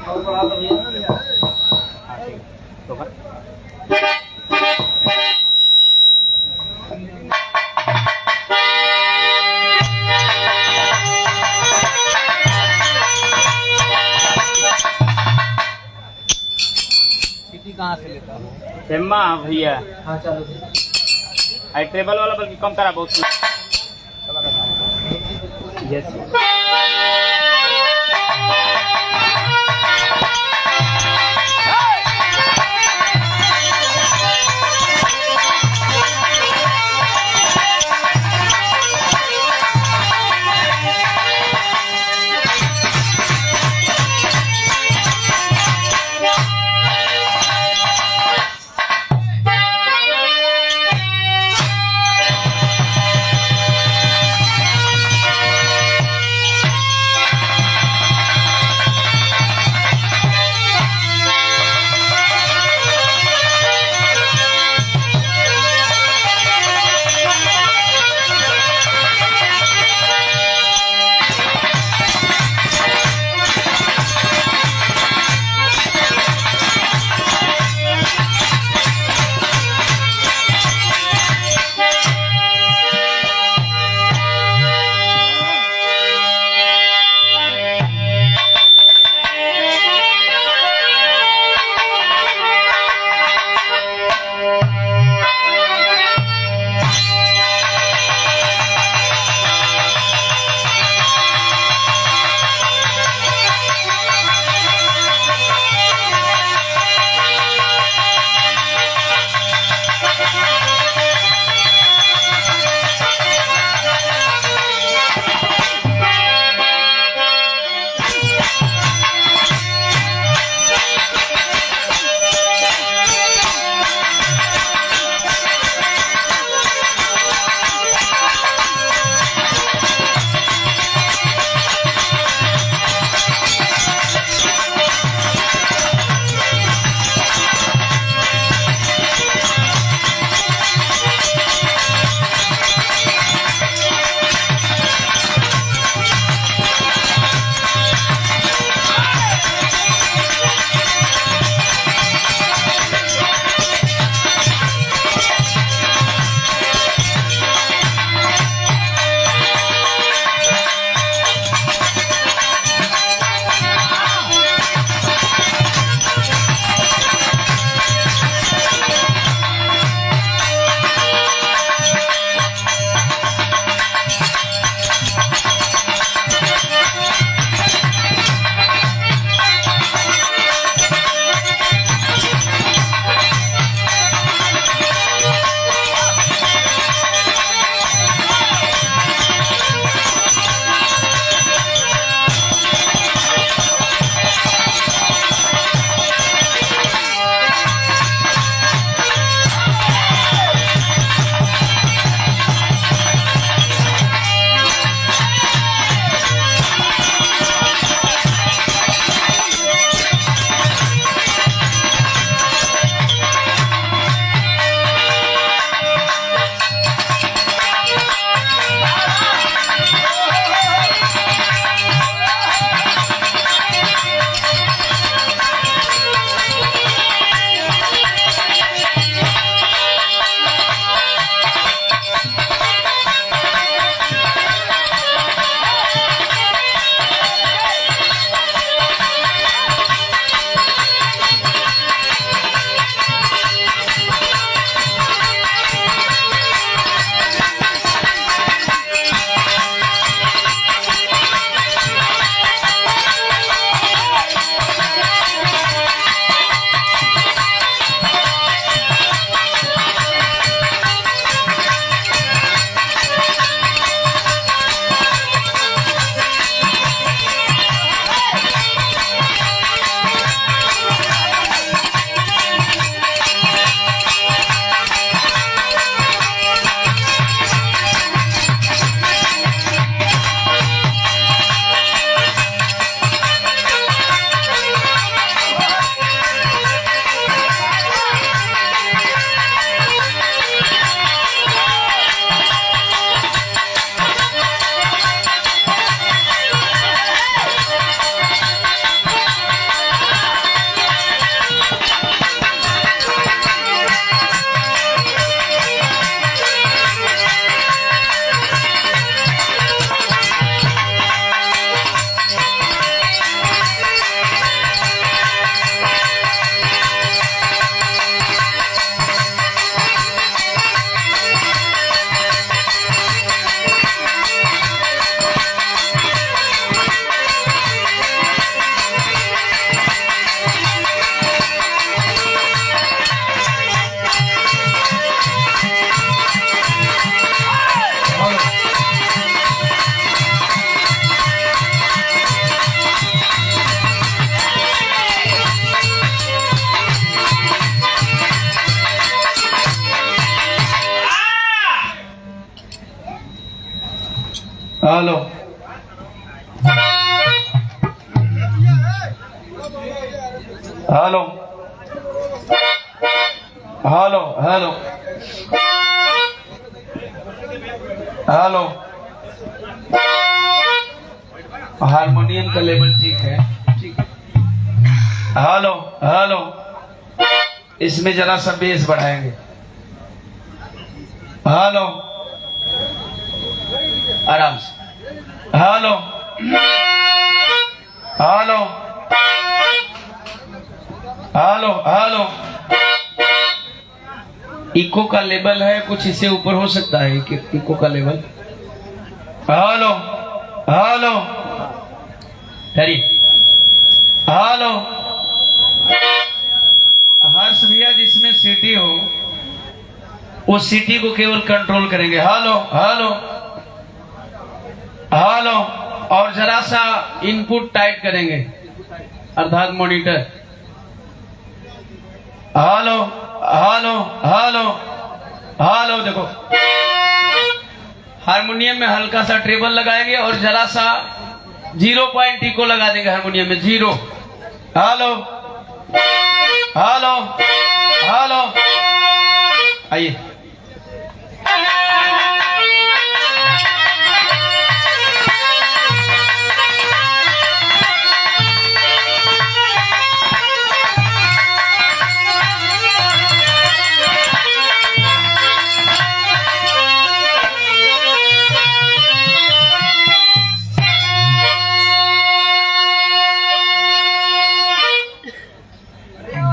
और बढ़ा दो भैया। हाँ ठीक है तो कर। सीटी कहाँ से लेता हूँ? हेम्मा भैया हाँ चलो आई ट्रेबल वाला बल्कि कम करा बहुत चला रहा। Yes hello hello hello hello hello harmonium का लेवल ठीक है, ठीक है। हेलो हेलो, इसमें जरा सा बेस बढ़ाएंगे। हेलो, आराम से। Hello hello hello hello, echo का लेवल है, कुछ इससे ऊपर हो सकता है कि इको का लेवल। हेलो हेलो, ठहरिए। हेलो, हर्ष भैया जिसमें सीटी हो उस सीटी को केवल कंट्रोल करेंगे। हेलो हेलो हेलो, और जरा सा इनपुट टाइट करेंगे अर्थात monitor. Hello hello hello hello, देखो हारमोनियम में हल्का सा ट्रेबल लगाएंगे और जरा सा 0 पॉइंट इको लगा देंगे हारमोनियम में, 0। हेलो हेलो हेलो, आइए।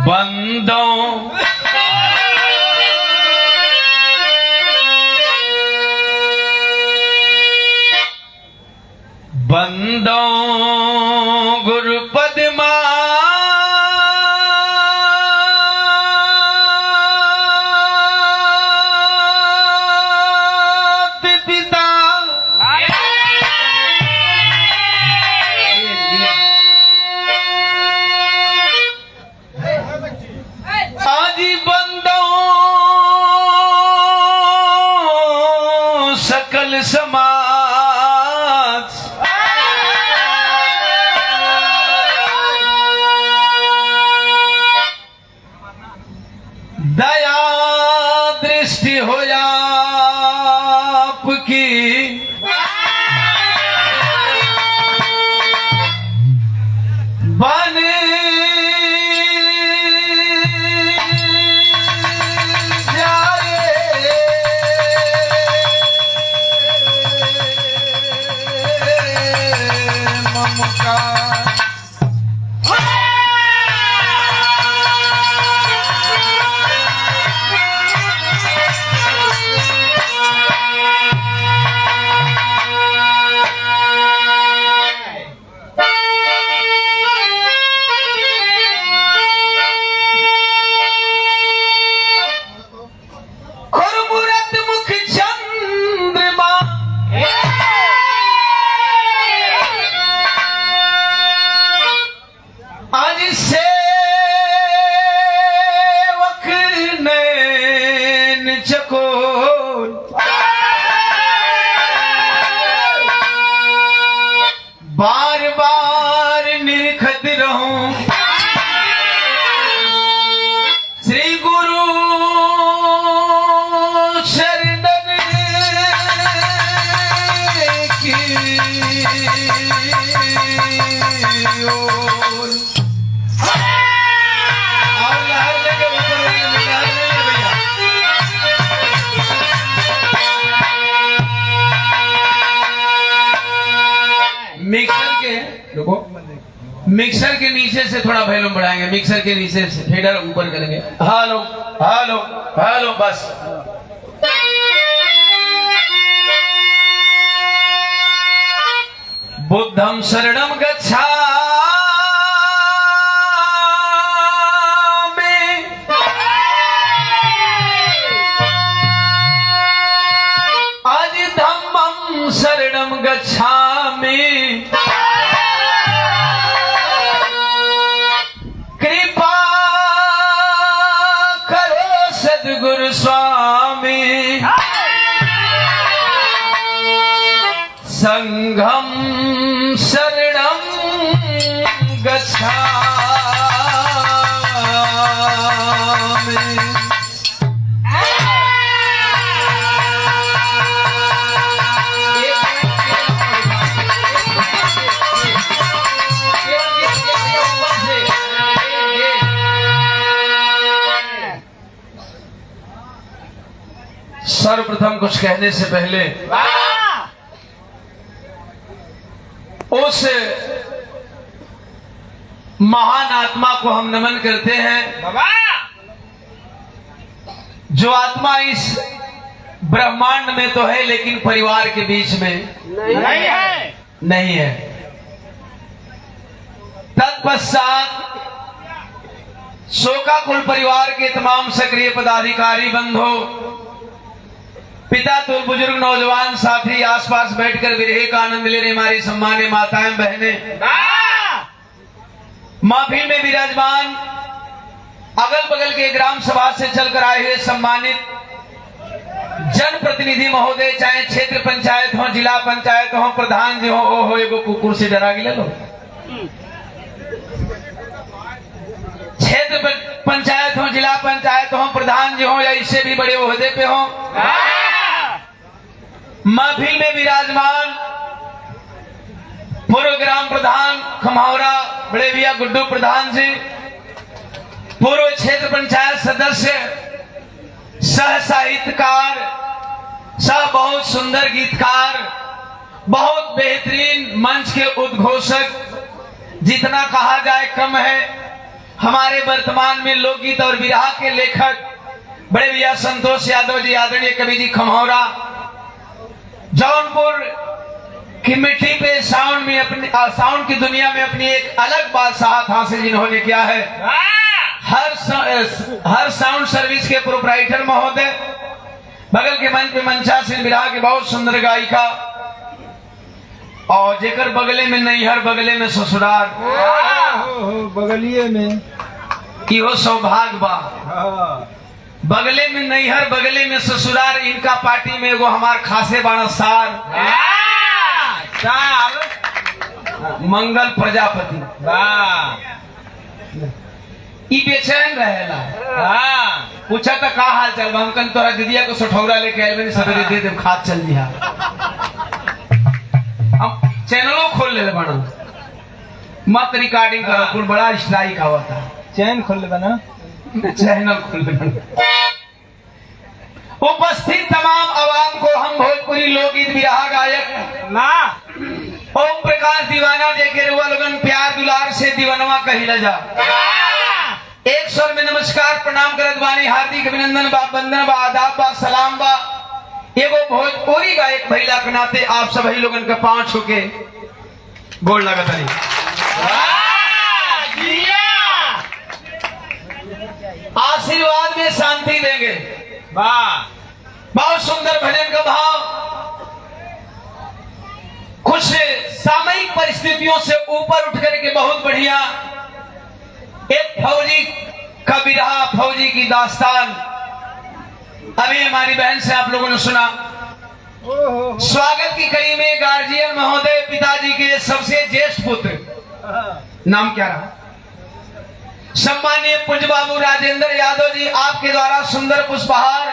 बंदों बंदों गुरुपद पिता आदि बंदों सकल समाज दया दृष्टि हो आपकी, बन बार बार निरखत रहूं श्री गुरु शरणन की ओर। और लहर लेके ऊपर भैया मिक्सर के, देखो मिक्सर के नीचे से थोड़ा वॉल्यूम बढ़ाएंगे, मिक्सर के नीचे से फेडर ऊपर करेंगे। हेलो हेलो हेलो, बस। बुद्धं शरणं गच्छामि, आज धम्मं शरणं गच्छामि, कृपा करो सद्गुरु स्वामी, संग में सर्वप्रथम कुछ कहने से पहले उस महान आत्मा को हम नमन करते हैं जो आत्मा इस ब्रह्मांड में तो है लेकिन परिवार के बीच में नहीं है। तत्पश्चात शोकाकुल परिवार के तमाम सक्रिय पदाधिकारी बंधु, पिता तुल बुजुर्ग नौजवान साथी, आसपास बैठकर विरह का आनंद ले रहे हमारी सम्मान्य माताएं बहनें, महफिल में विराजमान अगल बगल के ग्राम सभा से चलकर आए हुए सम्मानित जनप्रतिनिधि महोदय, चाहे क्षेत्र पंचायत हो, जिला पंचायत हो, प्रधान जी हो एगो कुकुर से डरा गिले लो, क्षेत्र पंचायत हो, जिला पंचायत हो, प्रधान जी हो या इससे भी बड़े ओहदे पे हो, महफिल में विराजमान पूर्व ग्राम प्रधान खमौरा बड़े भैया गुड्डू प्रधान जी, पूर्व क्षेत्र पंचायत सदस्य, सह साहित्यकार, सह बहुत सुंदर गीतकार, बहुत बेहतरीन मंच के उद्घोषक, जितना कहा जाए कम है। हमारे वर्तमान में लोकगीत और विरह के लेखक बड़े भैया संतोष यादव जी, आदरणीय कवि जी खमौरा, जौनपुर की मिट्टी पे साउंड में अपनी साउंड की दुनिया में अपनी एक अलग बादशाहत हासिल जिन्होंने किया है। हर साउंड सर्विस के प्रोप्राइटर महोदय, बगल के मंच पे मंचा सिंह विराह की बहुत सुंदर गायिका, और जेकर बगले में नैहर बगले में ससुराल, बगलिए में इहो सौभाग्य बा। बगले में नैहर बगले में ससुराल, इनका पार्टी में एगो हमार खासे बाणा सार मंगल प्रजापति, ई बेचैन रहेला। पूछा था का हाल चल, हमकन तोरा दीदिया को सठौरा लेके आए, मैंने सवेरे दे दे खाद चल दिया। हम चैनलों खोल ले बना मत रिकॉर्डिंग करो, कुल बड़ा स्ट्राइक आवा था। चैन खोल ले बना, चैनल खोल ले बना। उपस्थित तमाम आवाम को हम भोजपुरी लोकगीत विरह गायक ना ओम प्रकाश दीवाना देखे रुआ लोगन प्यार दुलार से दीवानवा कहिला जा। एक स्वर में नमस्कार प्रणाम करत बानी, हार्दिक अभिनंदन बा, वंदन बा, आदाब बा, सलाम बा। एगो भोजपुरी गायक भइला के नाते आप सभी लोगन के पांव छू के गोड़ लगत है। आशीर्वाद में शांति देंगे। बहुत सुंदर भजन का भाव, कुछ सामयिक परिस्थितियों से ऊपर उठ करके बहुत बढ़िया एक फौजी का विरह, फौजी की दास्तान अभी हमारी बहन से आप लोगों ने सुना। स्वागत की कड़ी में गार्जियन महोदय, पिताजी के सबसे ज्येष्ठ पुत्र, नाम क्या रहा, सम्मानीय पूज्य बाबू राजेंद्र यादव जी, आपके द्वारा सुंदर पुष्पहार,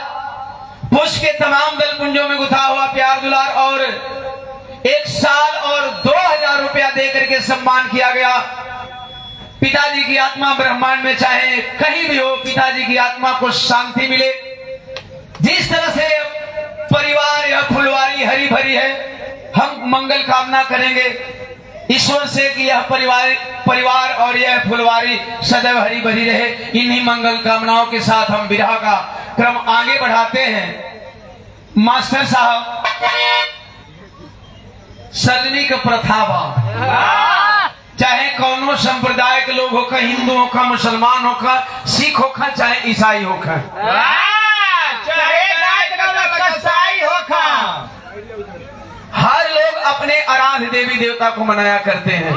पुष्प के तमाम दल पुंजों में गुथा हुआ प्यार दुलार और 1 साल और 2000 रुपया देकर के सम्मान किया गया। पिताजी की आत्मा ब्रह्मांड में चाहे कहीं भी हो, पिताजी की आत्मा को शांति मिले। जिस तरह से परिवार यह फुलवारी हरी भरी है, हम मंगल कामना करेंगे ईश्वर से कि यह परिवार और यह फुलवारी सदैव हरी भरी रहे। इन्हीं मंगल कामनाओं के साथ हम विरह का क्रम आगे बढ़ाते हैं। मास्टर साहब, सजनी का प्रथा बा, चाहे कौनो संप्रदाय के लोग होकर, हिंदू होकर, मुसलमान होकर, सिख होकर, चाहे ईसाई होकर, हर लोग अपने आराध्य देवी देवता को मनाया करते हैं।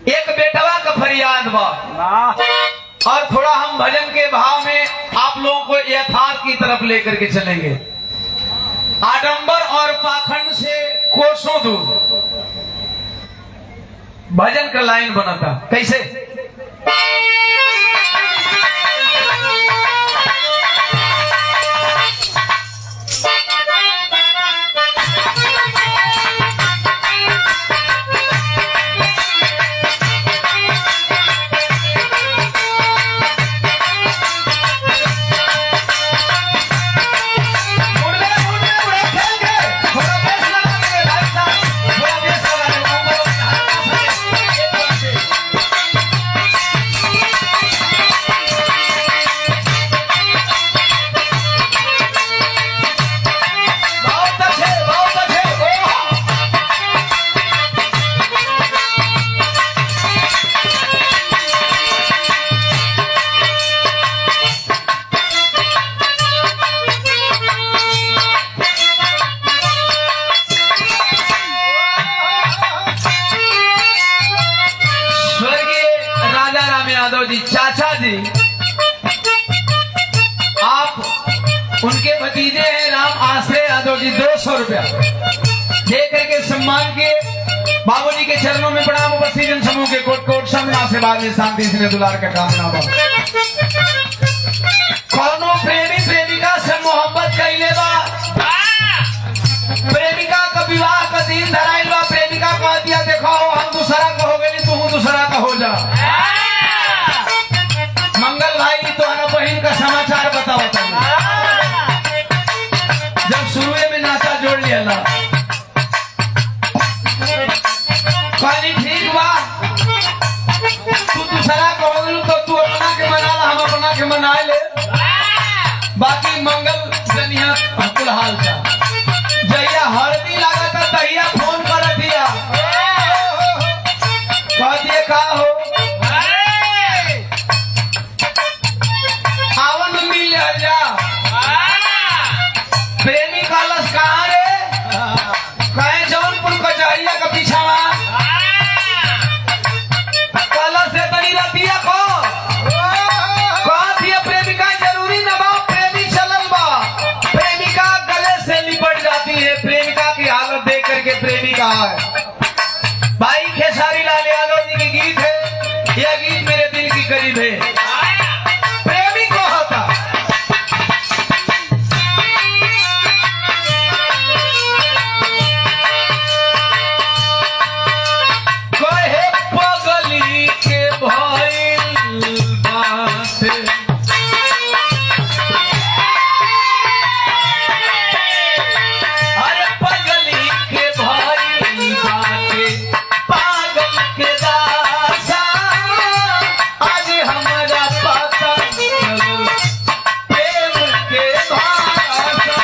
एक बेटवा का फरियाद बा, और थोड़ा हम भजन के भाव में आप लोगों को यथार्थ की तरफ लेकर के चलेंगे। आडंबर और पाखंड से कोसों दूर भजन का लाइन बनाता कैसे। चाचा जी आप उनके भतीजे हैं राम आश्रय यादव जी 200 रुपया दे करके सम्मान के बाबूजी के चरणों में प्रणाम। उपस्थित जन समूह के कोट कोट समना से बाद में शांति से दुलार का कामना बा। कौनो प्रेमी प्रेमिका से मोहब्बत कैले बा, प्रेमिका का विवाह का दिन धराइल बा, प्रेमिका कह दिया देखो हम दूसरा का हो गए तू दूसरा का हो जा। मंगल भाई तुम्हारा बहन का समाचार बताओ। जब शुरू में नाचा जोड़ लिया ला पानी ठीक बा, तू दूसरा कहोगे तो तू अपना के मना ला, हम अपना के मना ले, बाकी मंगल जनिया कुल हाल था। जहिया हल्दी लगा था तहिया फोन कर दिया, कह दिए का हो आवन मिल जा। प्रेमी कालस कहाँ रे, कहे जौनपुर कचहरिया का पीछावा कालस से तनी रतिया को कहा थी प्रेमिका जरूरी न बा, प्रेमी चलल बा, प्रेमिका गले से लिपट जाती है। प्रेमिका की हालत देख करके प्रेमिका है। भाई खेसारी लाल यादव जी की गीत है, यह गीत मेरे दिल की करीब है। प्रेमी को होता कहे पगली के भइल बात, अरे पगली के भइल बात, पागल के दासा आज हमारा पता चलल प्रेम के भाषा।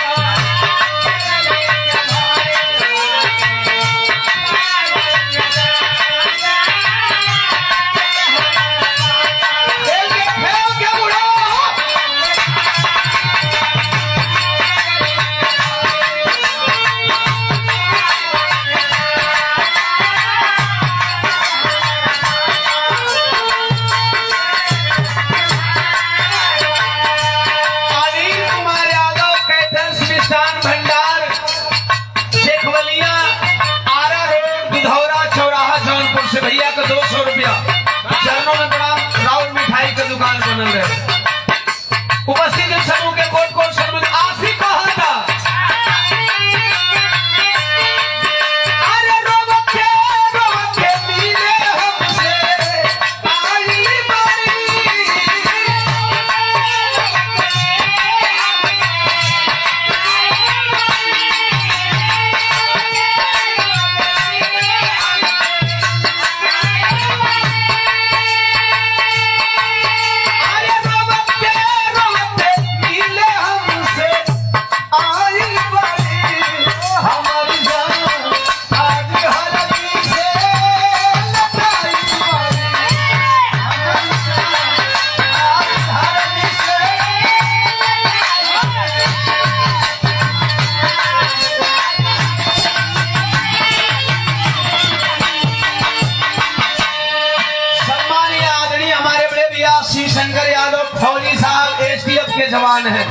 अनिल कुमार यादव कैथर्स मिष्ठान भंडार शेखवलिया आरा रोड दुधौरा चौराहा जौनपुर से भैया का 200 रुपया चरणों में बड़ा राउंड मिठाई का दुकान बनल रहे। उपस्थित जन समूह के कोट कोट सम्मान आशी कहा था अरे रोवत के मिले हमसे आई बारी। अरे रोवत के मिले हमसे आई बारी, हमारी जान आज हरदी से लटाई बारी, हमारी जान आज हरदी से। सम्मानीय आदरणीय हमारे बड़े भैया श्री शंकर यादव फौजी साहब एसटीएफ के जवान हैं,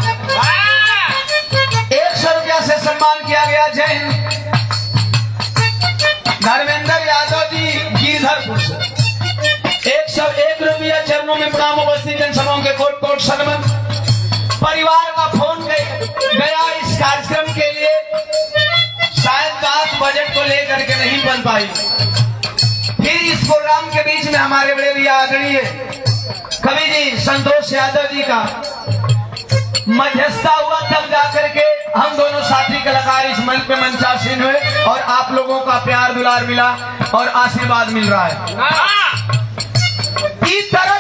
100 रुपया से सम्मान किया गया। जय हिंद। धर्मेंद्र यादव जी गिरधरपुर में प्रणाम। उपस्थित जनसभाओं के कोट कोट सनमन। परिवार का फोन गया इस कार्यक्रम के लिए, शायद बात बजट को लेकर के नहीं बन पाई। फिर इस प्रोग्राम के बीच में हमारे बड़े भैया आदरणीय कवि जी संतोष यादव जी का मध्यस्थता हुआ, तब जाकर के हम दोनों साथी कलाकार इस मंच पे मंचासीन हुए और आप लोगों का प्यार दुलार मिला और आशीर्वाद मिल रहा है। इस तरह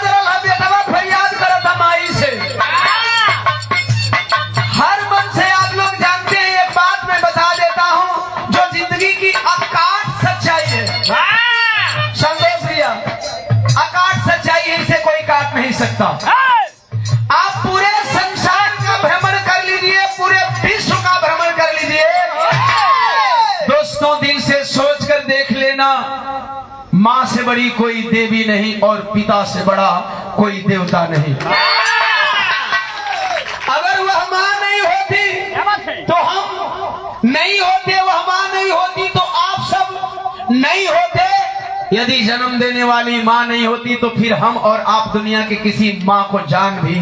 बेटवा फरियाद करा था माई से, हर मन से आप लोग जानते हैं। एक बात मैं बता देता हूँ, जो जिंदगी की अकाट सच्चाई है संतोष भैया, अकाट सच्चाई है, इसे कोई काट नहीं सकता। आप पूरे संसार का भ्रमण कर लीजिए, पूरे विश्व का भ्रमण कर लीजिए दोस्तों, दिल से सोच कर देख लेना, माँ से बड़ी कोई देवी नहीं और पिता से बड़ा कोई देवता नहीं। अगर वह माँ नहीं होती तो हम नहीं होते, वह माँ नहीं होती तो आप सब नहीं होते। यदि जन्म देने वाली माँ नहीं होती तो फिर हम और आप दुनिया के किसी माँ को जान भी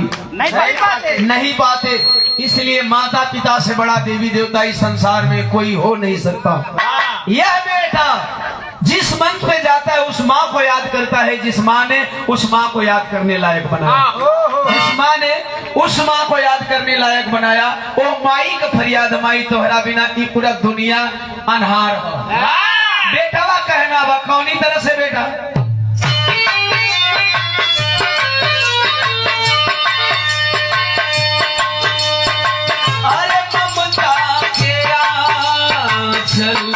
नहीं पाते। इसलिए माता पिता से बड़ा देवी देवता इस संसार में कोई हो नहीं सकता। यह बेटा जिस मंच पे जाता है उस माँ को याद करता है, जिस माँ ने उस माँ को याद करने लायक बनाया, जिस माँ ने उस माँ को याद करने लायक बनाया, वो माई का फरियाद माई तोहरा बिना ये पूरा दुनिया अनहार हो। बेटा वा कहना बा कौनी तरह से बेटा, अरे ममता के आंचल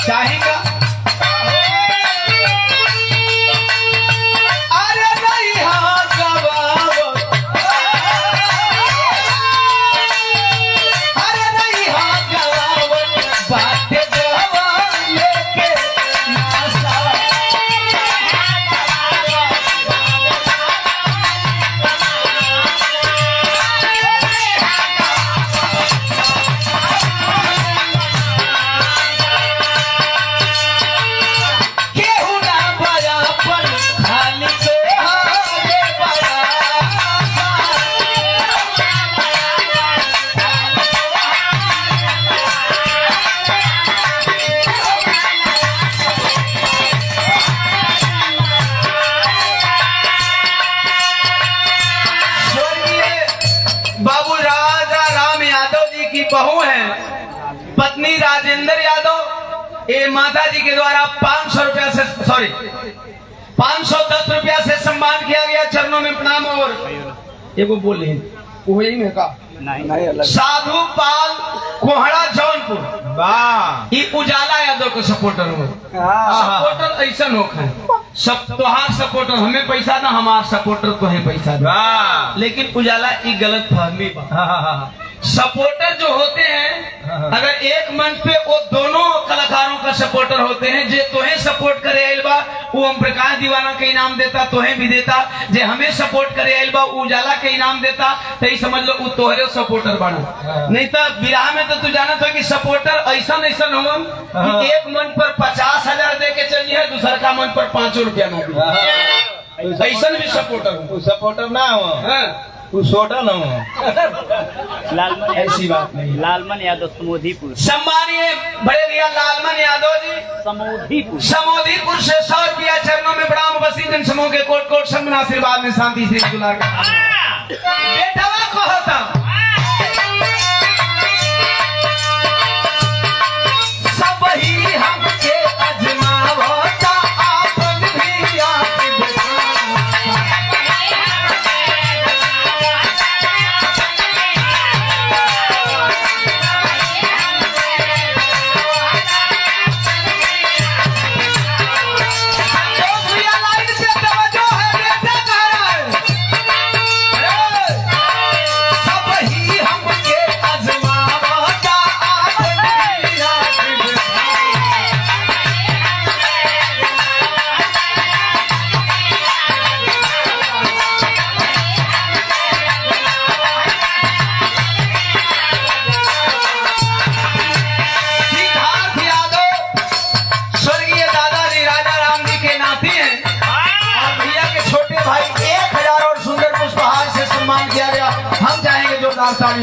चाहेगा अरे नहीं हाँ जवाब, अरे नहीं हाँ जवाब, बात जवाब लेके नासा बहू है पत्नी राजेंद्र यादव, ये माता जी के द्वारा 500 रुपया से 510 रुपया से सम्मान किया गया। चरणों में प्रणाम। और एगो बोले वही में का साधु पाल कोहड़ा जौनपुर, वाह, ये उजाला यादव के सपोर्टर हो। सपोर्टर ऐसा लोग है, सब तोहार सपोर्टर हमें पैसा ना, हमार सपोर्टर तो है पैसा ना, लेकिन उजाला ये गलत फहमी बा। सपोर्टर जो होते हैं, अगर एक मंच पे वो दोनों कलाकारों का सपोर्टर होते हैं, जे तोहे सपोर्ट करे आइल बा वो ओम प्रकाश दीवाना के इनाम देता, तोहे भी देता। जे हमें सपोर्ट करे आइल बा उजाला के इनाम देता, तो ही समझ लो वो तोहरे सपोर्टर बना। नहीं तो विराह में तो तू जाना था कि सपोर्टर ऐसा हो कि एक मंच पर 50,000 दे के चलिए, दूसरा का मंच पर 5 रुपया ना दी। ऐसा भी सपोर्टर सपोर्टर ना हो, सोटा ना हो। लालमन ऐसी बात नहीं। लालमन यादव समोधीपुर। सम्मानीय बड़े भैया लालमन यादव जी समोधीपुर समोधीपुर से 100 रुपया चरणों में प्रणाम। वसी जन समूह के कोट कोट संग आशीर्वाद में शांति से दुलार बेटवा को होता सब ही हमके अजमावता आपन भी आके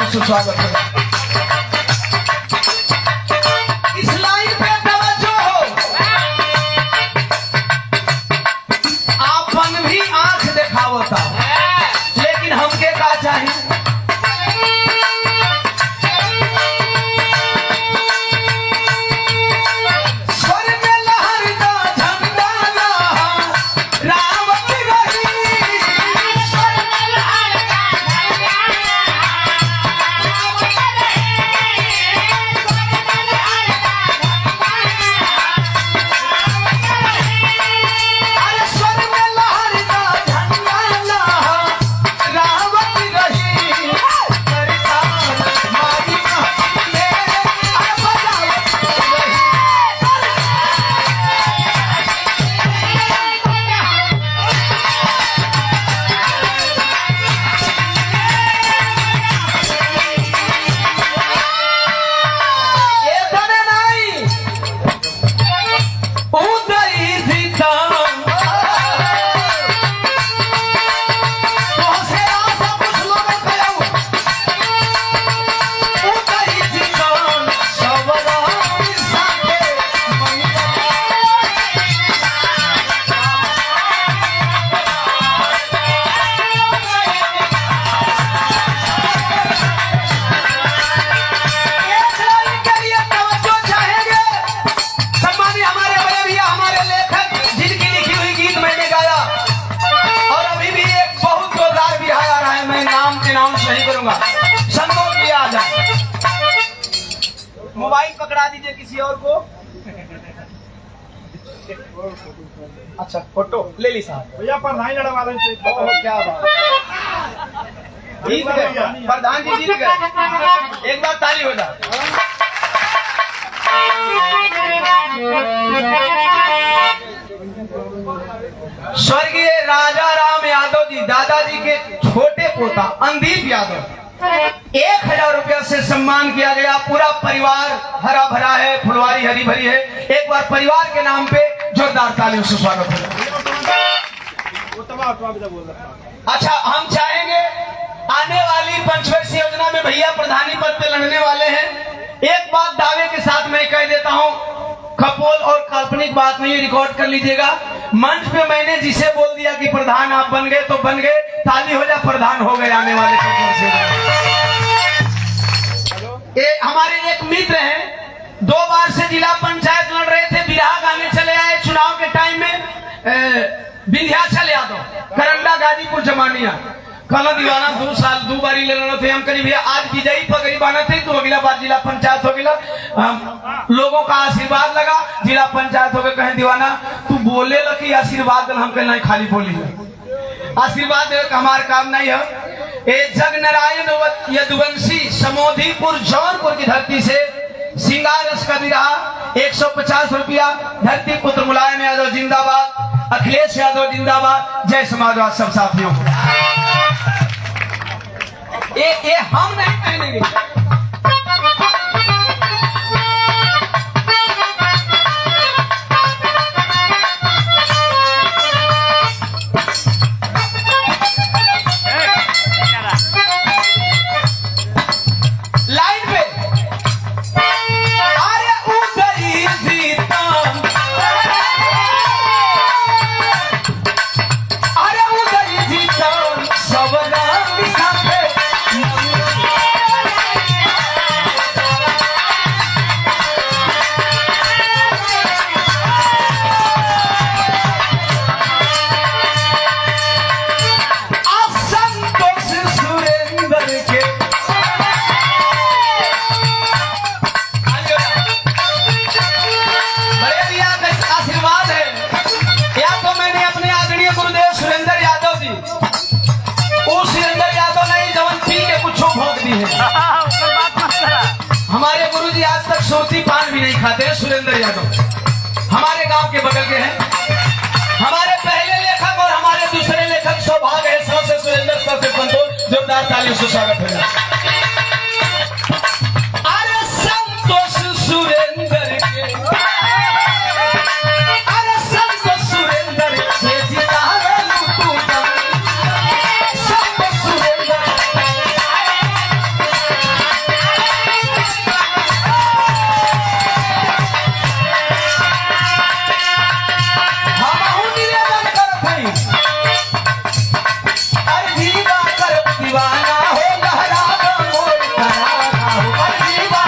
से स्वागत है। इस लाइन पे तवज्जो हो, आपन भी आंख दिखावता, लेकिन हमके का चाहिए? मोबाइल पकड़ा दीजिए किसी और को। अच्छा फोटो ले ली साहब। भैया प्रधान लड़वा लें। क्या बात, जीत गए प्रधान जी, जीत गए। एक बार ताली हो जाए। स्वर्गीय राजा राम यादव जी, दादाजी के छोटे पोता अंदीप यादव, 1,000 रुपया से सम्मान किया गया। पूरा परिवार हरा भरा है, फुलवारी हरी भरी है। एक बार परिवार के नाम पे जोरदार तालियों से स्वागत है। अच्छा, हम चाहेंगे आने वाली पंचवर्षीय योजना में भैया प्रधानी पद पे लड़ने वाले हैं। एक बात दावे के साथ मैं कह देता हूं, खपोल और काल्पनिक बात नहीं, रिकॉर्ड कर लीजिएगा। मंच पे मैंने जिसे बोल दिया कि प्रधान आप बन गए तो बन गए, ताली हो जा, प्रधान हो गए आने वाले ये हमारे एक मित्र हैं, 2 बार से जिला पंचायत लड़ रहे थे, बिरहा गाने चले आए चुनाव के टाइम में। विंध्याचल यादव, करंडा, गाजीपुर, जमानिया, कल दीवाना 2 साल 2 बारी ले रहे थे हम। करीब भैया आज विजयी पगड़ी बाना थे तो अगला बार जिला पंचायत हो गया। लोगों का आशीर्वाद लगा, जिला पंचायत हो गए। कहे दीवाना तू बोले लगी आशीर्वाद दल, हम कहे नहीं, खाली बोली है। आशीर्वाद हमारे काम नहीं है। ए जगनारायण यदुवंशी समोधीपुर जौनपुर की धरती से सिंगार रस का विरहा 150 रुपया। धरती पुत्र मुलायम यादव जिंदाबाद, अखिलेश यादव जिंदाबाद, जय समाजवाद सब साथियों को। ये हम नहीं पहनेंगे। लाइन पे अरे उदई सीता, अरे उदई सीता सब नाम साथे असंतोष सुरेंद्र के बड़े भैया का आशीर्वाद है। या तो मैंने अपने आदरणीय गुरुदेव सुरेंद्र यादव जी, वो सुरेंद्र यादव नहीं जवन पी के कुछ भोग दी है। हमारे गुरु जी आज तक सोती पान भी नहीं खाते। सुरेंद्र यादव हमारे गांव के बगल के हैं। हमारे पहले लेखक और हमारे दूसरे लेखक सौभाग्य है। सौ से सुरेंद्र, सौ से संतोष। जोरदार तालियों से स्वागत है। अरे संतोष सुरेंद्र के, अरे संतोष सुरेंद्र से जीता है तू का। संतोष सुरेंद्र हम निवेदन करत हई, अरे जीवा कर दीवाना हो लहरा मोर कराना हो। अरे जीवा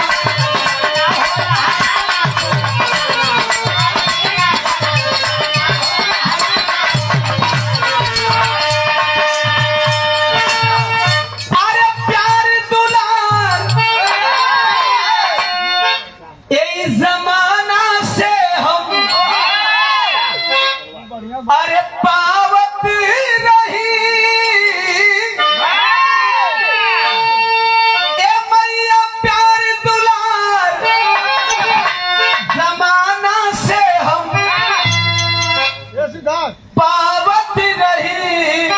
अरे प्यार दुलार यही जमाना से हम अरे पावत रही। ए मैया प्यार दुलार जमाना से हम पावत रही।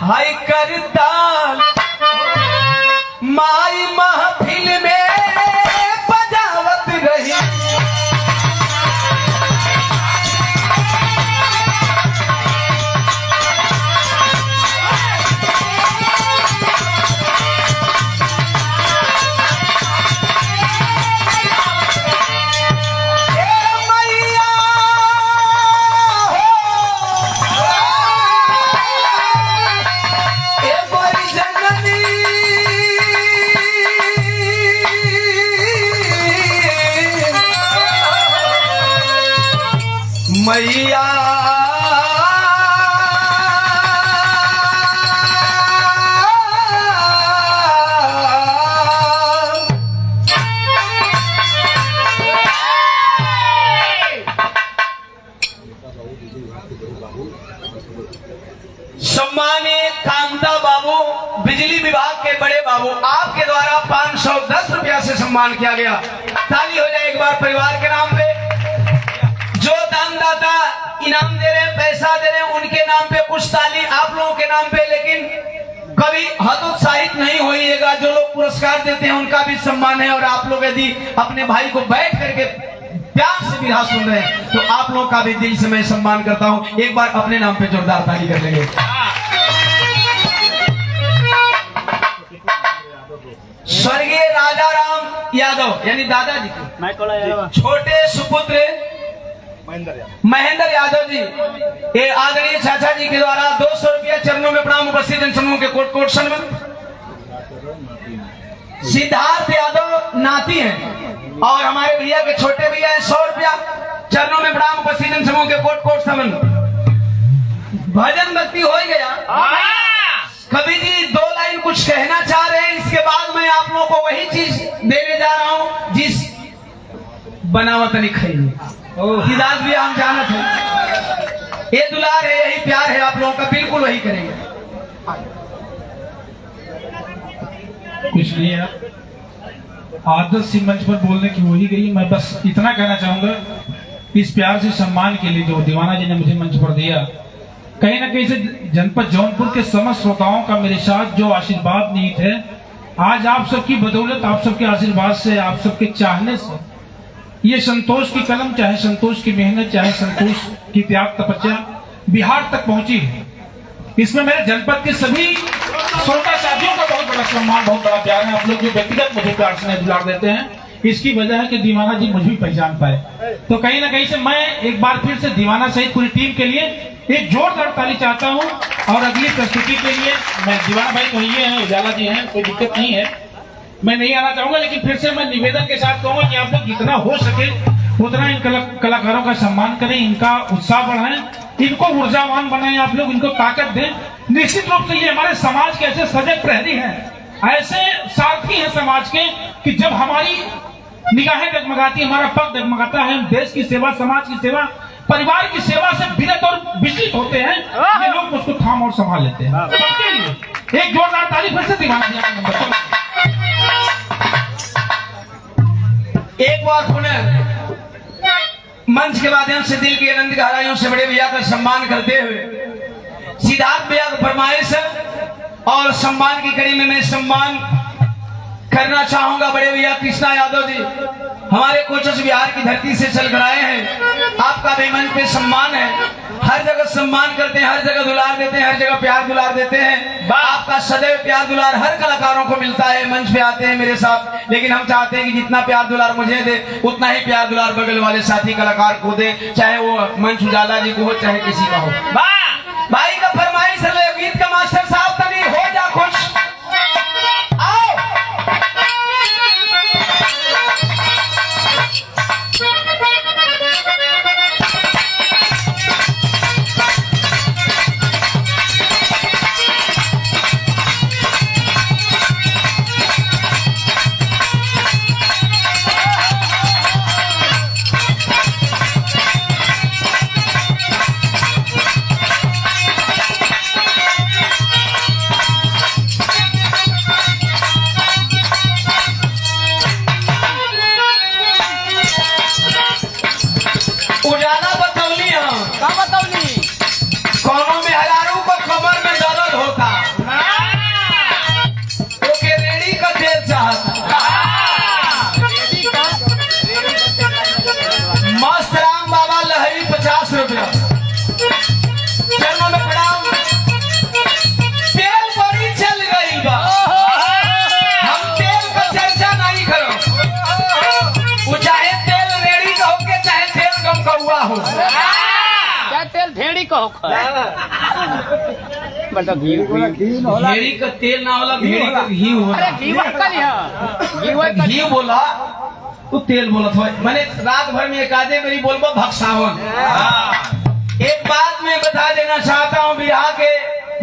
हाय करताल माई महफिल में बजावत रही। ए मैया हो, ए बड़ी जननी मैया सम्मानित कामता बाबू, बिजली विभाग के बड़े बाबू, आपके द्वारा 510 रुपया से सम्मान किया गया। ताली हो जाए एक बार परिवार के नाम पे। जो दानदाता इनाम दे रहे हैं, पैसा दे रहे हैं, उनके नाम पे कुछ ताली आप लोगों के नाम पे। लेकिन कभी हतोत्साहित नहीं होइएगा। जो लोग पुरस्कार देते हैं उनका भी सम्मान है। और आप लोग यदि अपने भाई को बैठ करके प्यार से विरहा सुन रहे हैं तो आप लोगों का भी दिल से मैं सम्मान करता हूं। एक बार अपने नाम पे जोरदार ताली कर लेंगे। स्वर्गीय राजा राम यादव यानी दादाजी के छोटे सुपुत्र महेंद्र यादव जी, ये आदरणीय चाचा जी के द्वारा 200 रुपया चरणों में प्रणाम। उपस्थित जनसमूह के कोट कोट सन्मान। सिद्धार्थ यादव नाती हैं और हमारे भैया के छोटे भैया है 100 रुपया चरणों में प्रणाम। उपस्थित जनसमूह के कोट कोट सन्मान। भजन भक्ति हो गया। कवि जी 2 लाइन कुछ कहना चाह रहे हैं, इसके बाद मैं आप लोगों को वही चीज देने जा रहा हूं जिस बनावत नहीं खाई हिदायत भी हम जानत है। ये दुलार है, यही प्यार है आप लोगों का, बिल्कुल वही करेंगे। कुछ नहीं यार, आदत सी मंच पर बोलने की हो ही गई। मैं बस इतना कहना चाहूंगा, इस प्यार से सम्मान के लिए जो दीवाना जी ने मुझे मंच पर दिया, कहीं ना कहीं से जनपद जौनपुर के समस्त श्रोताओं का मेरे साथ जो आशीर्वाद निहित है, आज आप सबकी बदौलत, आप सबके आशीर्वाद से, आप सबके चाहने से ये संतोष की कलम, चाहे संतोष की मेहनत, चाहे संतोष की त्याग तपस्या बिहार तक पहुंची है। इसमें मेरे जनपद के सभी श्रोता साथियों का बहुत बड़ा सम्मान, बहुत बड़ा प्यार है। आप लोग जो व्यक्तिगत मुझे प्यार से दुलार देते हैं, इसकी वजह है कि दीवाना जी मुझे भी पहचान पाए। तो कहीं ना कहीं से मैं एक बार फिर से दीवाना सहित पूरी टीम के लिए एक जोरदार ताली चाहता हूं। और अगली प्रस्तुति के लिए मैं, दीवाना भाई तो ये हैं, उजाला जी हैं, कोई दिक्कत नहीं है, मैं नहीं आना चाहूंगा, लेकिन फिर से मैं निवेदन के साथ कहूंगा कि आप लोग जितना हो सके उतना इन कलाकारों का सम्मान करें, इनका उत्साह बढ़ाएं, इनको ऊर्जावान बनाएं, आप लोग इनको ताकत दें। निश्चित रूप से ये हमारे समाज के ऐसे सजग प्रहरी हैं, ऐसे सारथी हैं समाज के, कि जब हमारी निगाहें डगमगाती, हमारा पग डगमगाता है, हम देश की सेवा, समाज की सेवा, परिवार की सेवा से विरत और विचलित होते हैं, ये लोग उसको थाम और संभाल लेते हैं। सबके लिए एक जोरदार ताली फिर से दीवाना जी का नंबर। एक बार पुनः मंच के माध्यम से दिल की अनंत गहराइयों से बड़े भैया का सम्मान करते हुए सिद्धार्थ भैया की फरमाइश और सम्मान की कड़ी में मैं सम्मान करना चाहूंगा। बड़े भैया कृष्णा यादव जी हमारे कोचस बिहार की धरती से चल कर आए हैं, आपका भी मंच पे सम्मान है, हर जगह सम्मान करते हैं, हर जगह दुलार देते हैं, हर जगह प्यार दुलार देते हैं। आपका सदैव प्यार दुलार हर कलाकारों को मिलता है, मंच पे आते हैं मेरे साथ, लेकिन हम चाहते हैं कि जितना प्यार दुलार मुझे दे उतना ही प्यार दुलार बगल वाले साथी कलाकार को दे, चाहे वो मंच उजाला जी को हो, चाहे किसी का हो। भाई का फरमाइश है, गीत का मास्टर साहब तनी हो जा खुश। उजाला बतौली हम का बतौली कोनो में हजारों को कमर में दर्द होता, तो के रेडी का तेल चाहता, मस्त राम बाबा लहरी 50 रुपया, चरणों में प्रणाम। तेल बड़ी चल गई बा, हम तेल का चर्चा नहीं करो, वो चाहे तेल रेडी का हो के चाहे तेल कम का हुआ हो, क्या तेल भेड़ी का होकर बता घी भेड़ी का तेल ना होला, भेड़ी का घी होला। अरे घी कल है घी बोला तू तेल बोलत हो, मैंने रात भर में एक आधे मेरी बोलबो भक्सावन। एक बात मैं बता देना चाहता हूँ, बिहार के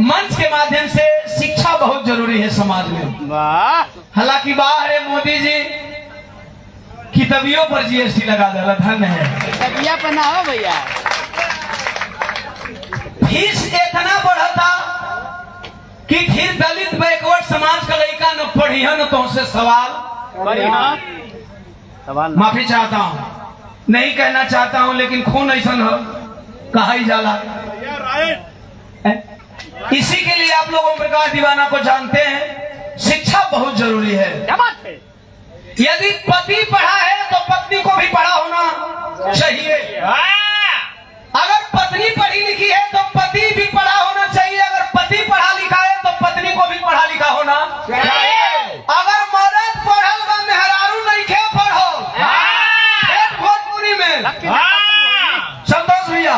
मंच के माध्यम से शिक्षा बहुत जरूरी है समाज में। वाह, हालांकि बाहर है मोदी जी किताबियों पर जीएसटी लगा दिया, धन्य है। तबिया पहनाओ भैया, फीस इतना बढ़ता कि फिर दलित बैकवर्ड समाज का लड़का न पढ़िया न तो से सवाल। सवाल माफी चाहता हूँ, नहीं कहना चाहता हूँ, लेकिन खून ऐसा हो कहा ही जाला। इसी के लिए आप लोग ओम प्रकाश दीवाना को जानते हैं, शिक्षा बहुत जरूरी है। क्या बात है? यदि पति पढ़ा है तो पत्नी को भी पढ़ा होना चाहिए। अगर पत्नी पढ़ी लिखी है तो पति भी पढ़ा होना चाहिए, अगर पति पढ़ा लिखा है तो पत्नी को भी पढ़ा लिखा होना चाहिए। अगर मर्द पढ़ल बा मेहरारू नहीं खे पढ़ो भोजपुरी में संतोष भैया,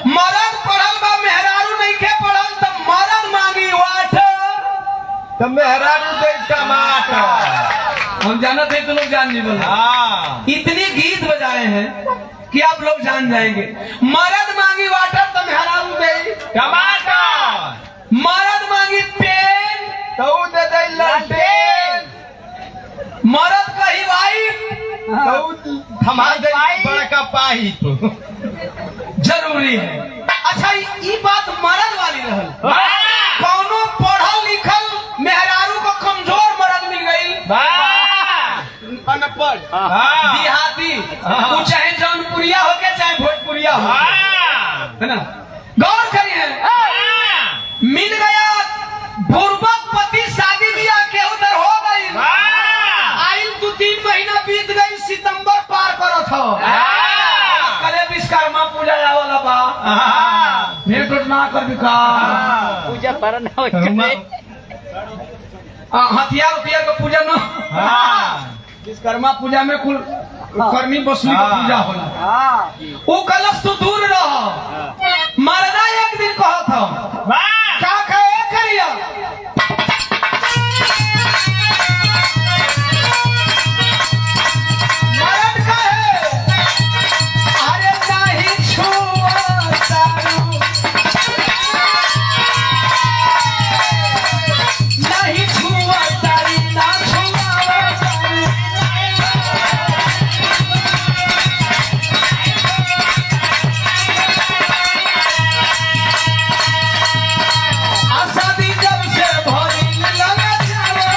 मर्द पढ़ल बा मेहरारू नहीं खे पढ़ल तो मर्द मांगी वाट तो मेहरारू दे टमाटर। हम जाना थे तो लोग जान नहीं बोला, इतने गीत बजाए हैं कि आप लोग जान जाएंगे। मर्द मांगी वाटर तो मेहरारू दे टमाटर, मर्द मांगी पेन तो दे दे ललटेन, मर्द कही वाइफ तो हमारे बड़का पाइप जरूरी है। अच्छा ये बात मर्द वाली रहल, कौनो पढ़ल लिखल मेहरारू को कमजोर मर्द मिल हाँ। देहाती, हाँ। वो चाहे जौनपुरिया हो के चाहे भोजपुरिया हो, है ना। गौर करिए, मिल गया पूर्वक पति, शादी बियाह के उधर हो गई, आइल 2-3 महीना बीत गई, सितंबर पार करत हो, करे विश्वकर्मा पूजा वाला बा, भेंट उठ ना कर बिका, पूजा करना हो हथियार उथियार का पूजा न, विश्वकर्मा पूजा में कुल कर्मी बसुई का पूजा होला। वो कलश तो दूर रहो, मरदा एक दिन कहा था का कहे करिया, मरद कहे अरे नहीं छुआ तारू, नहीं छुआ तारी, ना छुआ तारी, आजादी जब से भरी लगा जावे,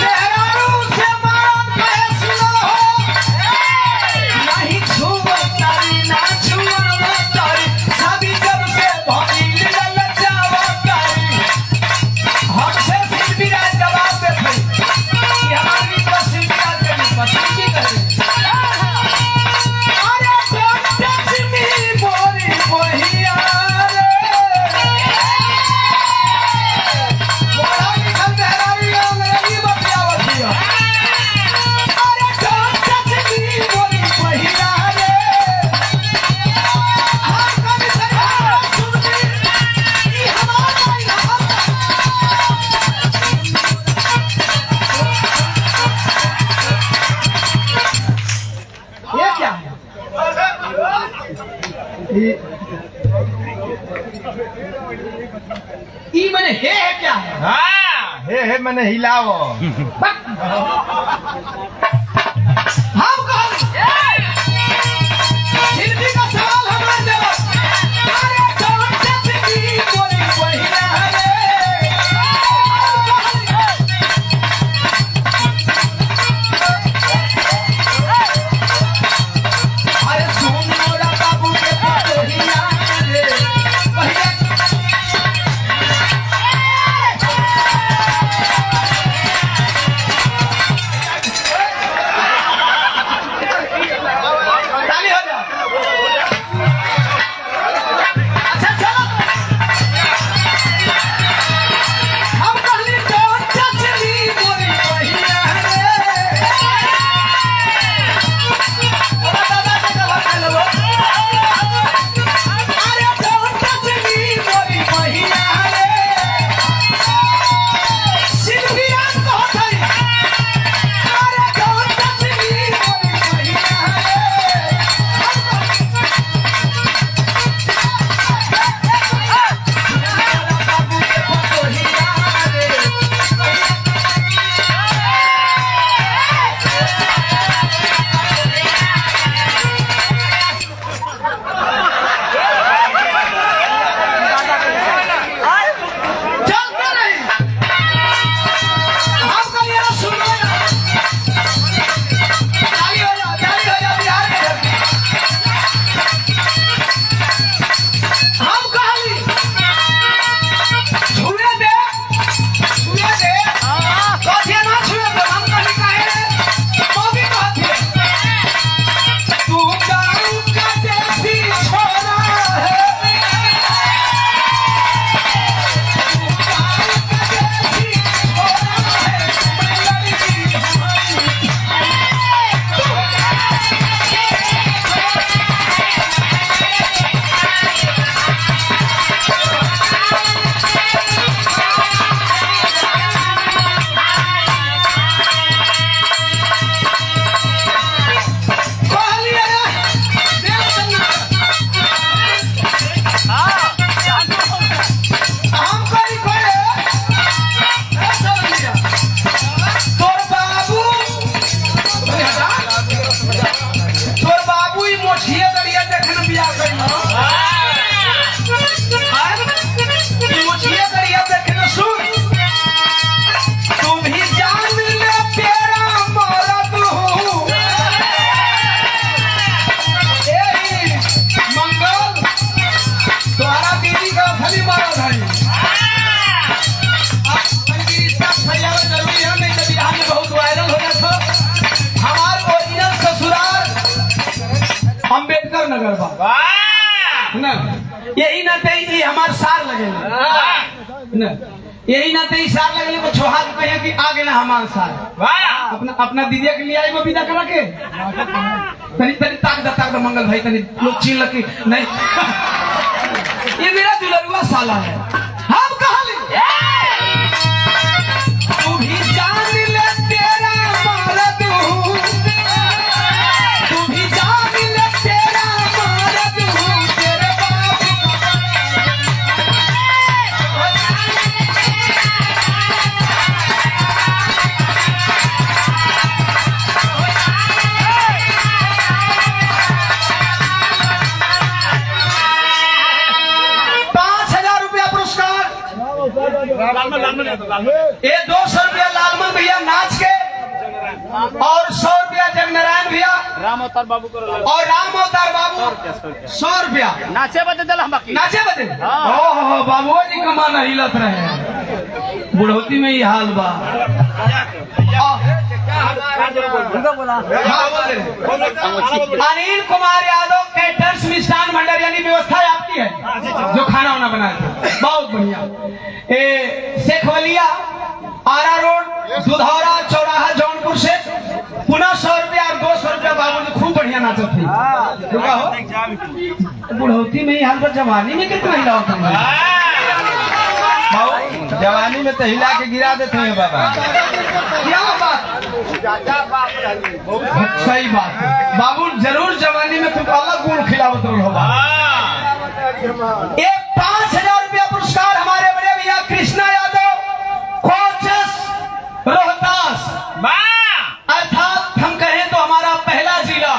मेहरारू से मरद कहे सुनो हो, नहीं छुआ तारी, ना छुआ तारी, शादी जब से भरी लगा जावे तारी, हमसे सिलबिरा जवाब दे कि हमारी पसंद क्या करी, पसंद की करी, अरे don't touch me मोरी मोहिया रे, मोरा निकल मेहरारू अंग्रेजी बतियावत हिया, अरे don't touch me मोरी मोहिया रे, हाँ कभी सरकार सुनती कि हमारा इलाका ये क्या है? ई मने हे है क्या है? हे मैंने हिलावो। हम कौन? हिंदी का सवाल हमारे जवाब, अरे कौन जैसी बोली वही रे, अरे सुन मोरा बाबू के पतोहिया रे, पहिया कलर बा ना, यही ना ते ये हमार सार लगे ना, यही ना ते सार लगे तो छोहा के कहे कि आगे ना हमार सार अपना अपना दीदिया के लिए आई वो विदा करा के तनी तनी ताक द मंगल भाई तनी लोग छीन लगे नहीं ये मेरा दुलरुआ साला है। हम कहा ले तू भी जान ले तेरा मर्द हूँ, तू भी जान ले तेरा मर्द हूँ, तेरे बाप ये 200 रुपया लालमन भैया नाच के और 100 रुपया जगनारायण भैया राम अवतार बाबू को और राम अवतार बाबू 100 रुपया नाचे बदे दिल हम बाकी नाचे बदे। ओहो बाबू जी कमाना हिलत रहे बुढ़ौती में ही हाल बा। अनिल कुमार यादव कैटर्स मिष्ठान भंडार यानी व्यवस्था आपकी है जो खाना वाना बनाए थे बहुत बढ़िया। शेखवलिया आरा रोड दुधौरा चौराहा जौनपुर से पुनः 100 रुपया और 200 रुपया बाबू ने खूब बढ़िया नाचत थी। रुका हो बुढ़ौती में ही हाल पर जवानी में कितना हिलाओ तुम जवानी में तो हिला के गिरा देते हैं बाबा। क्या बात सही बात है बाबू जरूर जवानी में तुम अलग गुण खिलावत रहो। एक 5000 रुपया पुरस्कार हमारे बड़े भैया कृष्णा यादव कोचस रोहतास अर्थात हम कहें तो हमारा पहला जिला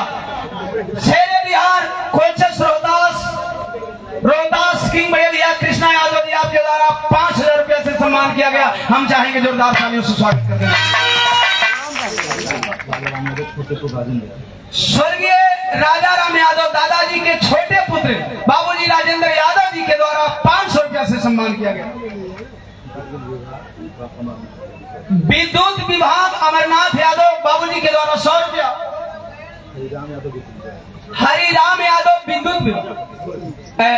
शेरे बिहार कोचस रोहतास किंग बड़े भैया कृष्णा यादव जी आपके द्वारा 5000 रुपया से सम्मान किया गया। हम चाहेंगे जोरदार तालियों से स्वागत करते हैं। स्वर्गीय राजा राम यादव दादाजी के छोटे पुत्र बाबूजी राजेंद्र यादव जी के द्वारा 500 रुपया से सम्मान किया गया। विद्युत विभाग अमरनाथ यादव बाबूजी के द्वारा 100 रुपया। हरिराम यादव विद्युत विभाग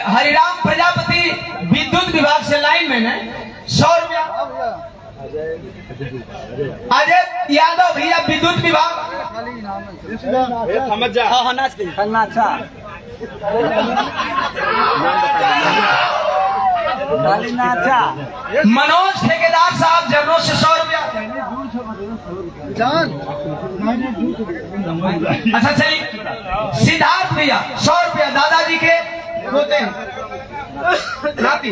हरिराम प्रजापति विद्युत विभाग से लाइन मैन है 100 रुपया। अजय यादव भैया विद्युत विभाग मनोज ठेकेदार साहब जर्नों से 100 रुपया। अच्छा चलिए सिद्धार्थ भैया 100 रुपया दादाजी के होते हैं नाती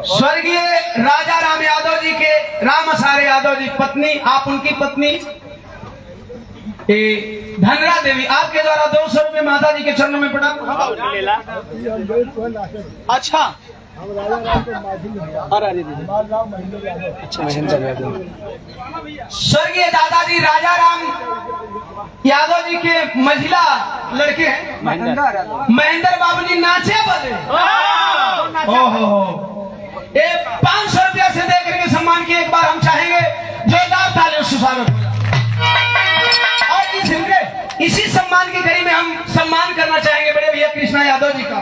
स्वर्गीय राजा राम यादव जी के राम असारे यादव जी पत्नी आप उनकी पत्नी धनरा देवी आपके द्वारा 200 रुपये माता जी के चरणों में प्रणाम। अच्छा स्वर्गीय दादाजी राजा राम यादव जी के महिला लड़के हैं महेंद्र बाबू जी नाचे बदे ओहो ये 500 रुपया से दे करके सम्मान किए। एक बार हम चाहेंगे जोरदार तालियों से स्वागत। और इसी सम्मान की घड़ी में हम सम्मान करना चाहेंगे बड़े भैया कृष्णा यादव जी का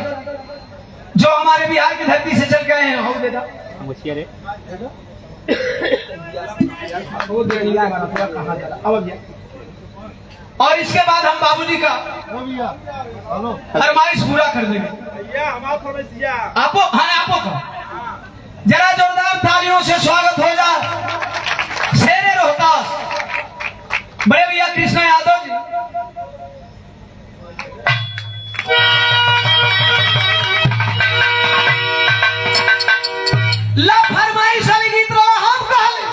जो हमारे बिहार की धरती से चल गए हैं। हो बेटा और इसके बाद हम बाबूजी का फरमाइश पूरा कर देंगे। आपो का जरा जोरदार तालियों से स्वागत हो जाए शेरे रोहतास बड़े भैया कृष्णा यादव जी। ला फरमाइश वाली गीत रो हम कहले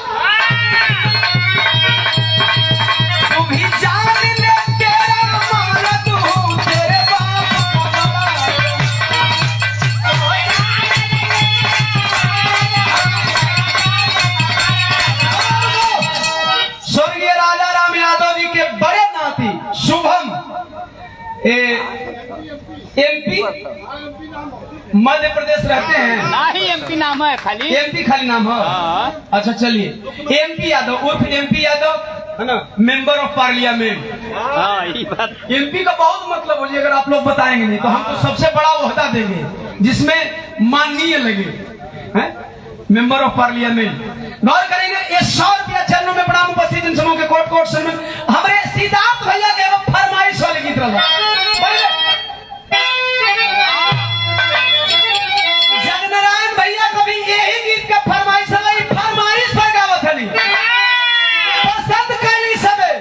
तू भी जान ले तेरा मर्द हूँ, तेरे स्वर्गीय राजा राम यादव जी के बड़े नाती शुभम एमपी मध्य प्रदेश रहते हैं। नहीं एमपी नाम है खाली एमपी खाली नाम है। अच्छा चलिए एमपी यादव उर्फ एमपी यादव है ना मेंबर ऑफ पार्लियामेंट हाँ ये बात एमपी का बहुत मतलब हो जी, अगर आप लोग बताएंगे नहीं तो हम तो सबसे बड़ा ओहदा देंगे जिसमें माननीय लगे, हैं? Member of parliament. गौर करेंगे ये 100 रुपया चरणों में प्रणाम उपस्थित इन समूह के कोट कोट में हमारे सिद्धार्थ भैया के वो फरमाइश वाले गीत रहा जगनारायण भैया को भी यही गीत का फरमाइश पर गावत हली पसंद कैली सबे।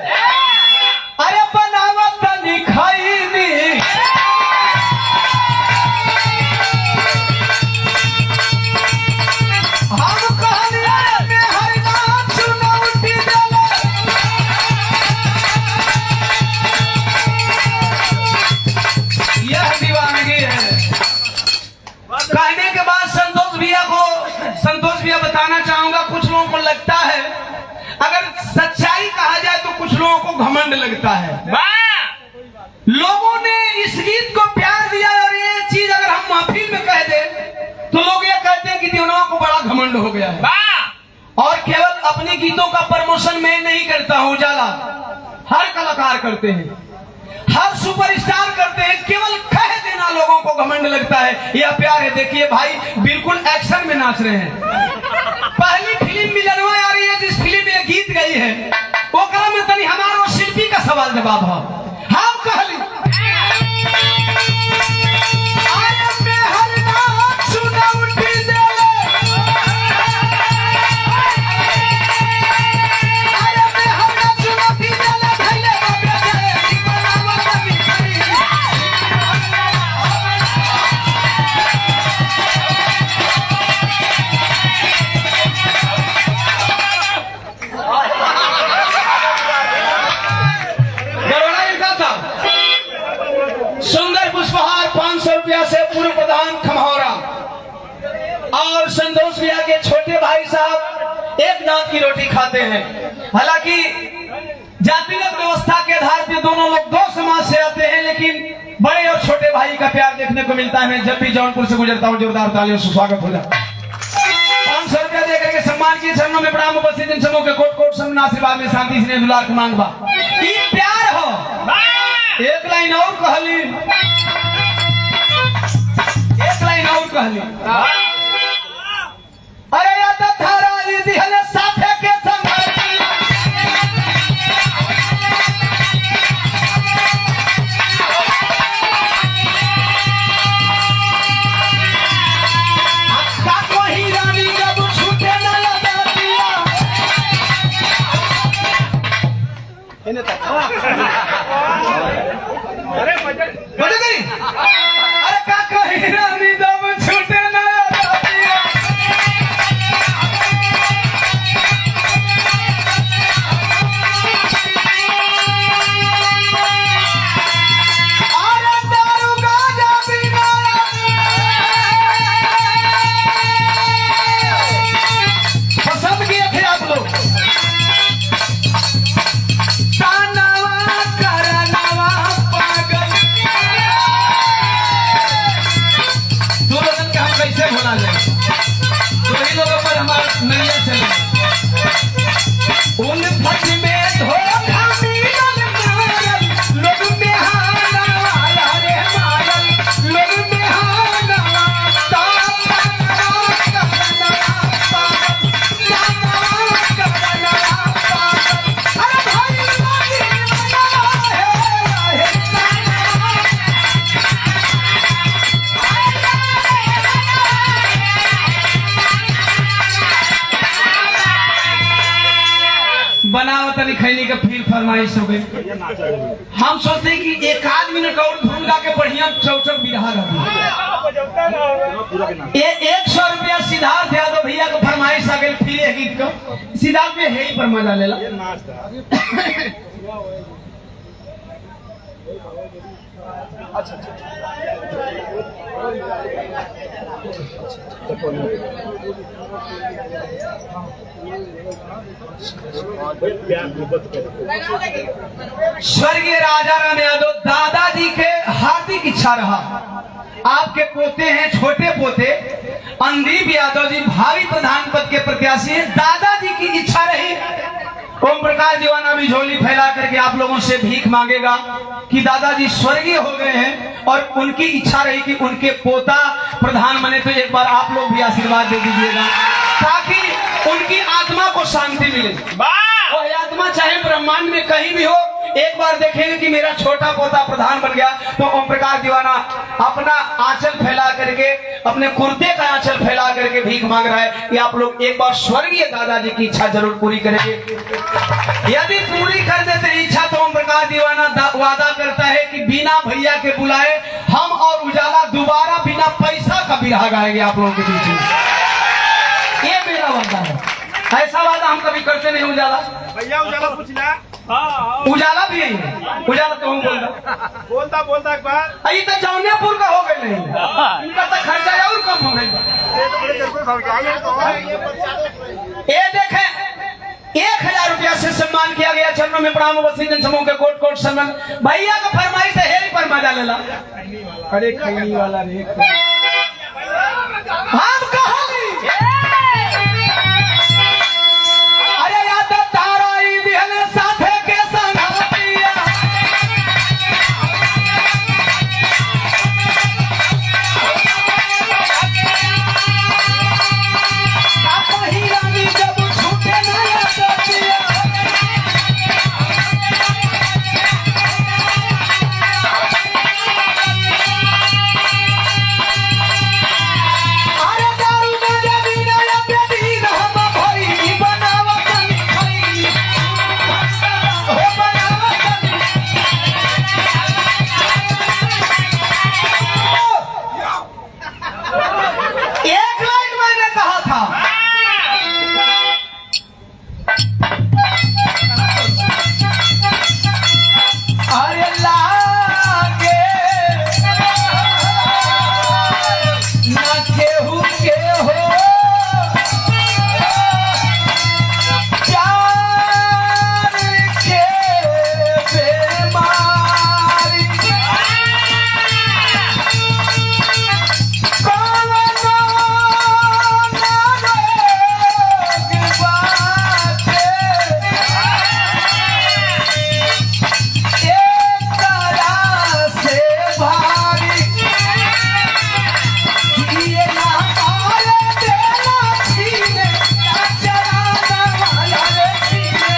अरे बनावत तनी खैनी हम कहलिए में हरिनाम चुनौती देले। यह दीवानगी है। कहने के बाद संतोष भैया बताना चाहूंगा, कुछ लोगों को लगता है अगर सच्चाई कहा जाए तो कुछ लोगों को घमंड लगता है। लोगों ने इस गीत को प्यार दिया और ये चीज अगर हम महफिल में कह दें तो लोग ये कहते हैं कि दीवाना को बड़ा घमंड हो गया है। और केवल अपने गीतों का प्रमोशन मैं नहीं करता हूं, उजाला हर कलाकार करते हैं, हर सुपरस्टार करते हैं। केवल कह देना लोगों को घमंड लगता है, यह प्यार है। देखिए भाई बिल्कुल एक्शन में नाच रहे हैं। पहली फिल्म मिलनवा आ रही है, जिस फिल्म में गीत गई है वो कला में तनी हमारा शिल्पी का सवाल जवाब है। हम कहली सुंदर पुष्पहार 500 रुपया से पूर्व प्रधान खमौरा और संतोष भैया के छोटे भाई साहब एक नाथ की रोटी खाते हैं। हालांकि जातिगत व्यवस्था के आधार पर दोनों लोग दो समाज से आते हैं, लेकिन बड़े और छोटे भाई का प्यार देखने को मिलता है। मैं जब भी जौनपुर से गुजरता हूँ जोरदार तालियों से स्वागत हो जाता है। 500 रुपया देकर के सम्मान किए चरणों में प्रणाम उपस्थित इन समूह के कोट कोट सम्मान आशीर्वाद में शांति से दुलार की मांग बा। ये प्यार हो। एक लाइन और कहली, अरे याद थारा दिहले साथे के संभाली का कोई रानी जब छूटे न लगा दिया। अरे का कोई रानी जब छूटे न लगा दिया। अरे दारू गांजा पीना पसंद किए थे आप लोग। तानावा करनावा पागल दो लोगन के हम कैसे भुला जाए। तो ही लोगों पर हमारा नैया चले उन फट में धोखा मिलल मारल लोग में हाना वाला रे मारल लोग में हाना अरे भाई बनाओ तनी खैनी का फिर फरमाइश हो गई। हम सोचते हैं कि एक आध मिनट और धूम गा के बढ़िया चौचक बिरहा रहा। ये 100 रुपया सिद्धार्थ यादव भैया को फरमाइश आ गई फिर एक गीत को। सिद्धार्थ में है ही पर मजा लेला। स्वर्गीय राजा राम यादव दादाजी के हार्दिक इच्छा रहा। आपके पोते हैं, छोटे पोते अंदीप यादव जी भावी प्रधान पद के प्रत्याशी हैं। दादाजी की इच्छा रही ओम प्रकाश दीवाना भी झोली फैला करके आप लोगों से भीख मांगेगा कि दादाजी स्वर्गीय हो गए हैं और उनकी इच्छा रही कि उनके पोता प्रधान बने, तो एक बार आप लोग भी आशीर्वाद दे दीजिएगा ताकि उनकी आत्मा को शांति मिले। वो आत्मा चाहे ब्रह्मांड में कहीं भी हो, एक बार देखेंगे कि मेरा छोटा पोता प्रधान बन गया, तो ओम प्रकाश दीवाना अपना आंचल फैला करके, अपने कुर्ते का आंचल फैला करके भीख मांग रहा है कि आप लोग एक बार स्वर्गीय दादाजी की इच्छा जरूर पूरी करेंगे। यदि पूरी कर देते इच्छा तो ओम प्रकाश दीवाना वादा करता है कि बिना भैया के बुलाए हम और उजाला दोबारा बिना पैसा का बिरहा गाएंगे आप लोगों के बीच में। ये मेरा वादा है, ऐसा वादा हम कभी करते नहीं। उजाला भैया उजाला पूछना। उजाला भी नहीं है, उजाला तो हम बोलता एक बार। अभी तो जौनियापुर का हो गए नहीं, इनका तो खर्चा और कम हो गई। ये देखे 1000 रुपया से सम्मान किया गया, चरणों में प्रणाम, वसीम जनसमूह के कोट कोट सम्मान। भैया का फरमाइश है हेली पर मजा लेला। अरे खैनी वाला रे, हम कहोगी अरे याद तारा ई दिहले साथे के संगतिया, कहीं रानी जब छूटे न यादतिया, अरे दारू में जबी नया बेटी हम भई बनावतन खई हो बनावतन। एक लाइन मैंने कहा था, अरे लागे ना केहू के हो प्यार के बेमारी, कोनो ना रोग बाटे, एक तरह से भारी ये ना आले देना छीने, ना चलाना वाला रे छीने,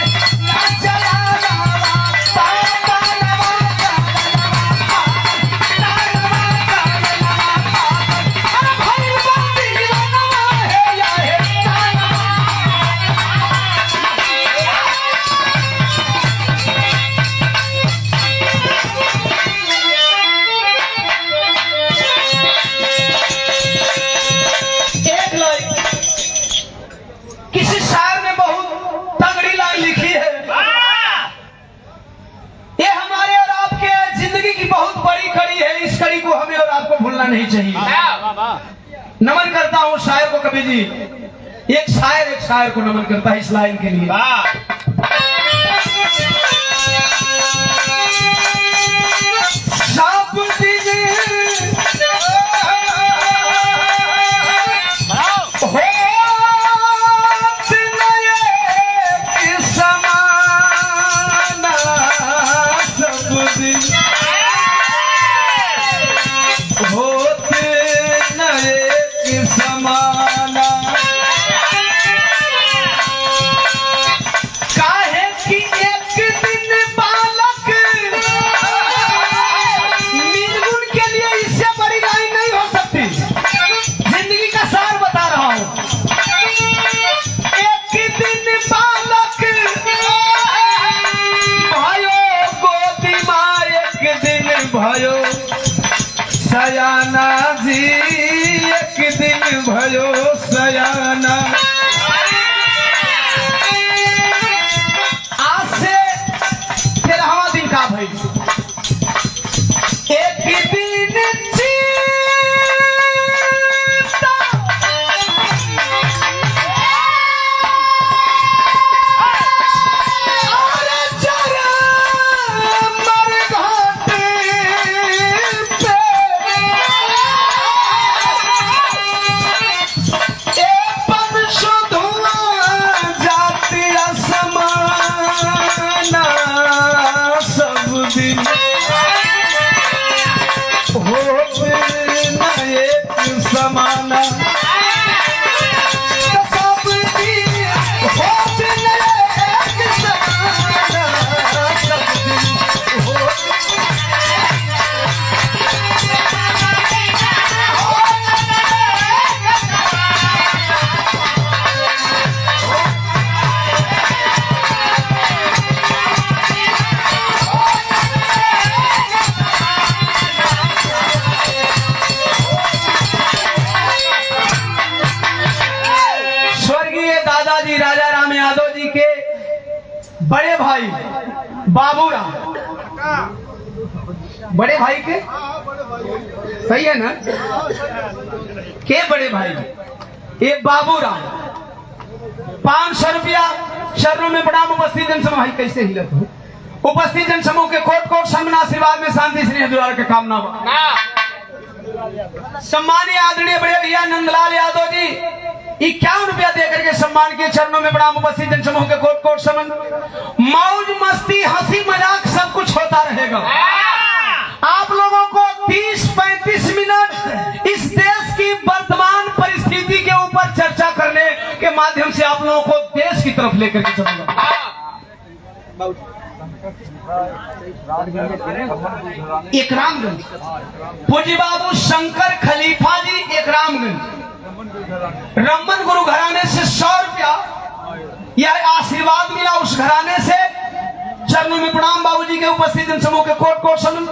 ना चलाना पापा नवा अरे भाई बाती नवा है या है एक लाइन किसी शायर ने बहुत तगड़ी लाइन लिखी है, ये हमारे और आपके जिंदगी की बहुत बड़ी कड़ी है, इस कड़ी को हमें और आपको भूलना नहीं चाहिए। नमन करता हूँ शायर को, कवि जी एक शायर को नमन करता है इस लाइन के लिए। सब दिन होत नए के समाना, सब दिन होत नए के समाना, काहे कि एक दिन बालक निर्गुण के लिए इससे बड़ी लाइन नहीं हो सकती, जिंदगी का सार बता रहा हूं। एक दिन बालक भयो गोदी माँ, एक दिन भयो सयाना जी, एक दिन भयो सयाना। आज से 13वां दिन का भाई, एक दिन चीता और जरा मरघाटे पे ए पंशु धुआं जाती आसमान, भाई बाबूराम, बड़े भाई के सही है ना, के बड़े भाई ये बाबूराम 500 रुपया शरणों में प्रणाम। उपस्थित जनसमूह भाई कैसे हिलत हो, उपस्थित जनसमूह के कोट कोट सम्मान आशीर्वाद में शांति स्नेह द्वार के कामना। सम्मानीय आदरणीय बड़े भैया नंदलाल यादव जी 51 रुपया देकर के सम्मान के चरणों में प्रणाम। उपस्थित जनसमूह के कोट कोट सम्मान। मौज मस्ती हंसी मजाक सब कुछ होता रहेगा। आप लोगों को 30-35 मिनट इस देश की वर्तमान परिस्थिति के ऊपर चर्चा करने के माध्यम से आप लोगों को देश की तरफ लेकर के चलूंगा। इकरामगंज पूज्य बाबू शंकर खलीफा जी इकरामगंज रमन गुरु घराने से 100 रुपया यह आशीर्वाद मिला उस घराने से। चरणों में प्रणाम बाबूजी के। उपस्थित जनसमूह के कोट कोट सम्मान।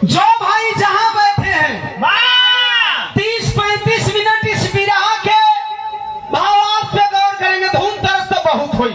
जो भाई जहां बैठे हैं 30-35 मिनट इस विरह के भावार्थ पे गौर करेंगे, धुन तरस तो बहुत हुई।